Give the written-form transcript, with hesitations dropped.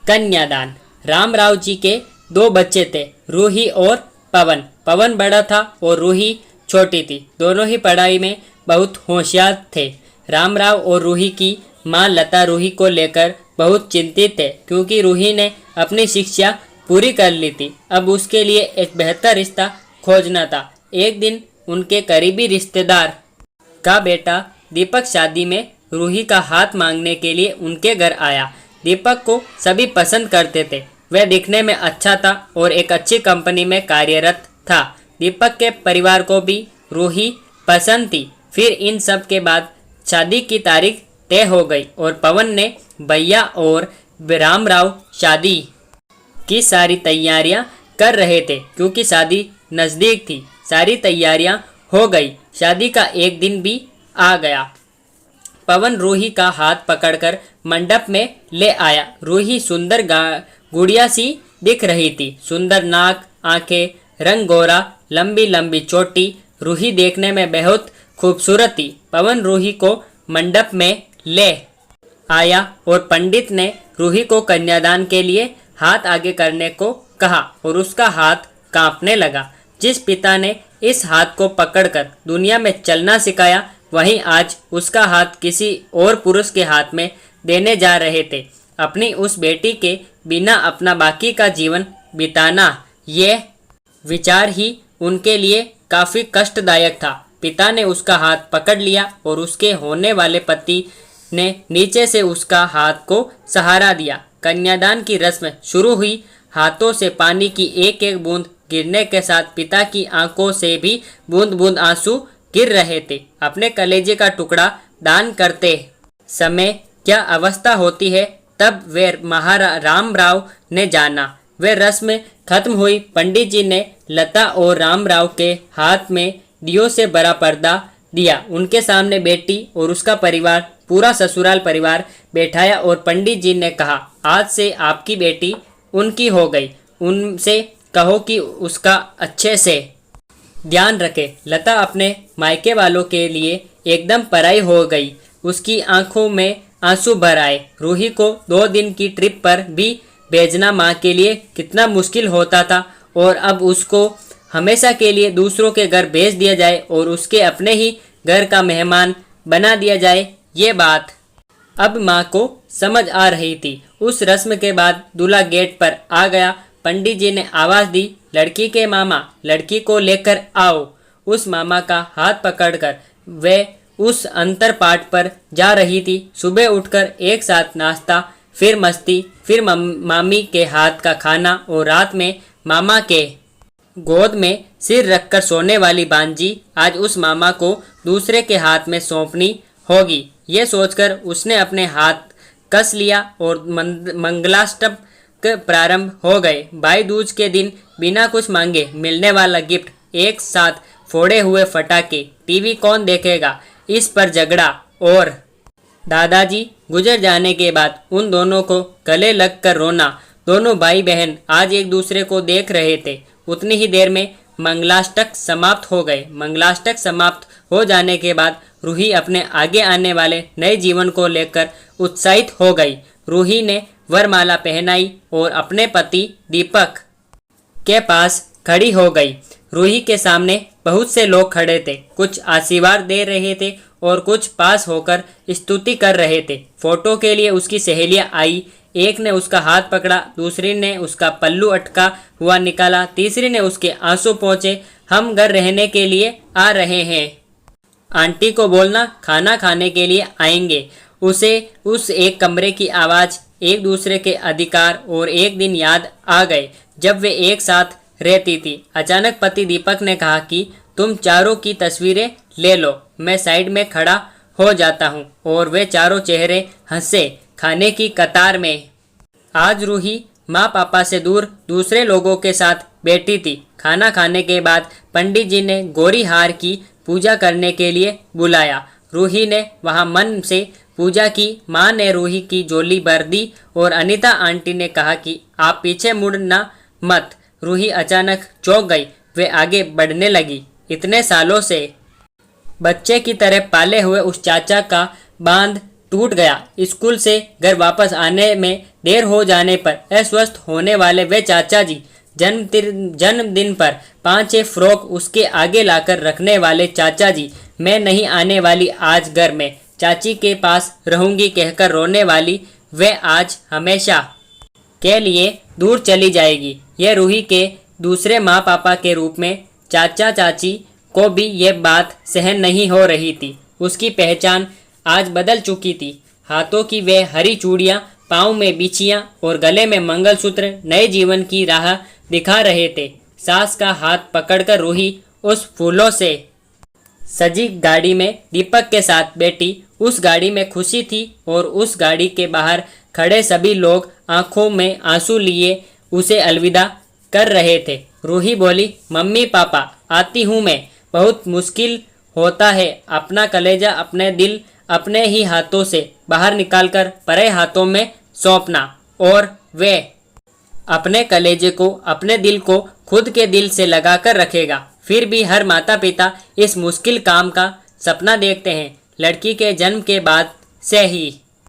कन्यादान। रामराव जी के दो बच्चे थे, रूही और पवन। पवन बड़ा था और रूही छोटी थी। दोनों ही पढ़ाई में बहुत होशियार थे। रामराव और रूही की माँ लता रूही को लेकर बहुत चिंतित थे, क्योंकि रूही ने अपनी शिक्षा पूरी कर ली थी। अब उसके लिए एक बेहतर रिश्ता खोजना था। एक दिन उनके करीबी रिश्तेदार का बेटा दीपक शादी में रूही का हाथ मांगने के लिए उनके घर आया। दीपक को सभी पसंद करते थे। वह दिखने में अच्छा था और एक अच्छी कंपनी में कार्यरत था। दीपक के परिवार को भी रूही पसंद थी। फिर इन सब के बाद शादी की तारीख तय हो गई और पवन ने भैया और रामराव शादी की सारी तैयारियां कर रहे थे, क्योंकि शादी नज़दीक थी। सारी तैयारियां हो गई। शादी का एक दिन भी आ गया। पवन रूही का हाथ पकड़कर मंडप में ले आया। रूही सुंदर गुड़िया सी दिख रही थी। सुंदर नाक, आंखें, रंग गोरा, लंबी लंबी चोटी। रूही देखने में बहुत खूबसूरत थी। पवन रूही को मंडप में ले आया और पंडित ने रूही को कन्यादान के लिए हाथ आगे करने को कहा और उसका हाथ कांपने लगा। जिस पिता ने इस हाथ को पकड़कर दुनिया में चलना सिखाया, वहीं आज उसका हाथ किसी और पुरुष के हाथ में देने जा रहे थे। अपनी उस बेटी के बिना अपना बाकी का जीवन बिताना, ये विचार ही उनके लिए काफ़ी कष्टदायक था। पिता ने उसका हाथ पकड़ लिया और उसके होने वाले पति ने नीचे से उसका हाथ को सहारा दिया। कन्यादान की रस्म शुरू हुई। हाथों से पानी की एक एक बूंद गिरने के साथ पिता की आंखों से भी बूंद बूंद आंसू गिर रहे थे। अपने कलेजे का टुकड़ा दान करते समय क्या अवस्था होती है, तब वे रामराव ने जाना। वे रस्म खत्म हुई। पंडित जी ने लता और रामराव के हाथ में दियों से बड़ा पर्दा दिया। उनके सामने बेटी और उसका परिवार, पूरा ससुराल परिवार बैठाया और पंडित जी ने कहा, आज से आपकी बेटी उनकी हो गई। उनसे कहो कि उसका अच्छे से ध्यान रखे। लता अपने मायके वालों के लिए एकदम पराई हो गई। उसकी आंखों में आंसू भर आए। रूही को 2 दिन की ट्रिप पर भी भेजना माँ के लिए कितना मुश्किल होता था, और अब उसको हमेशा के लिए दूसरों के घर भेज दिया जाए और उसके अपने ही घर का मेहमान बना दिया जाए, ये बात अब माँ को समझ आ रही थी। उस रस्म के बाद दूल्हा गेट पर आ गया। पंडित जी ने आवाज़ दी, लड़की के मामा लड़की को लेकर आओ। उस मामा का हाथ पकड़कर वे उस अंतर पाठ पर जा रही थी। सुबह उठकर एक साथ नाश्ता, फिर मस्ती, फिर मामी के हाथ का खाना और रात में मामा के गोद में सिर रखकर सोने वाली बांजी आज उस मामा को दूसरे के हाथ में सौंपनी होगी। ये सोचकर उसने अपने हाथ कस लिया और मंगलाष्टक प्रारंभ हो गए। भाई दूज के दिन बिना कुछ मांगे मिलने वाला गिफ्ट, एक साथ फोड़े हुए फटाके, टीवी कौन देखेगा, इस पर झगड़ा और दादाजी गुजर जाने के बाद उन दोनों को गले लगकर रोना। दोनों भाई बहन आज एक दूसरे को देख रहे थे। उतनी ही देर में मंगलाष्टक समाप्त हो गए। मंगलाष्टक समाप्त हो जाने के बाद रूही अपने आगे आने वाले नए जीवन को लेकर उत्साहित हो गई। रूही ने वरमाला पहनाई और अपने पति दीपक के पास खड़ी हो गई। रूही के सामने बहुत से लोग खड़े थे। कुछ आशीर्वाद दे रहे थे और कुछ पास होकर स्तुति कर रहे थे। फोटो के लिए उसकी सहेलियां आई। एक ने उसका हाथ पकड़ा, दूसरी ने उसका पल्लू अटका हुआ निकाला, तीसरी ने उसके आंसू पोंछे। हम घर रहने के लिए आ रहे हैं, आंटी को बोलना खाना खाने के लिए आएंगे। उसे उस एक कमरे की आवाज़, एक दूसरे के अधिकार और एक दिन याद आ गए जब वे एक साथ रहती थी। अचानक पति दीपक ने कहा कि तुम चारों की तस्वीरें ले लो, मैं साइड में खड़ा हो जाता हूँ। और वे चारों चेहरे हंसे खाने की कतार में। आज रूही माँ पापा से दूर दूसरे लोगों के साथ बैठी थी। खाना खाने के बाद पंडित जी ने गौरी हार की पूजा करने के लिए बुलाया। रूही ने वहाँ मन से पूजा की। माँ ने रूही की झोली भर दी और अनीता आंटी ने कहा कि आप पीछे मुड़ना मत। रूही अचानक चौंक गई। वे आगे बढ़ने लगी। इतने सालों से बच्चे की तरह पाले हुए उस चाचा का बांध टूट गया। स्कूल से घर वापस आने में देर हो जाने पर अस्वस्थ होने वाले वे चाचा जी, जन्मदिन पर 5-6 फ्रॉक उसके आगे लाकर रखने वाले चाचा जी, मैं नहीं आने वाली आज घर में, चाची के पास रहूंगी कहकर रोने वाली वे आज हमेशा के लिए दूर चली जाएगी। यह रूही के दूसरे माँ पापा के रूप में चाचा चाची को भी ये बात सहन नहीं हो रही थी। उसकी पहचान आज बदल चुकी थी। हाथों की वे हरी चूड़ियाँ, पाँव में बिछियाँ और गले में मंगलसूत्र नए जीवन की राह दिखा रहे थे। सास का हाथ पकड़कर रूही उस फूलों से सजी गाड़ी में दीपक के साथ बैठी। उस गाड़ी में खुशी थी और उस गाड़ी के बाहर खड़े सभी लोग आंखों में आंसू लिए उसे अलविदा कर रहे थे। रूही बोली, मम्मी पापा आती हूँ मैं। बहुत मुश्किल होता है अपना कलेजा, अपने दिल अपने ही हाथों से बाहर निकालकर परे हाथों में सौंपना, और वे अपने कलेजे को, अपने दिल को खुद के दिल से लगाकर रखेगा। फिर भी हर माता पिता इस मुश्किल काम का सपना देखते हैं, लड़की के जन्म के बाद से ही।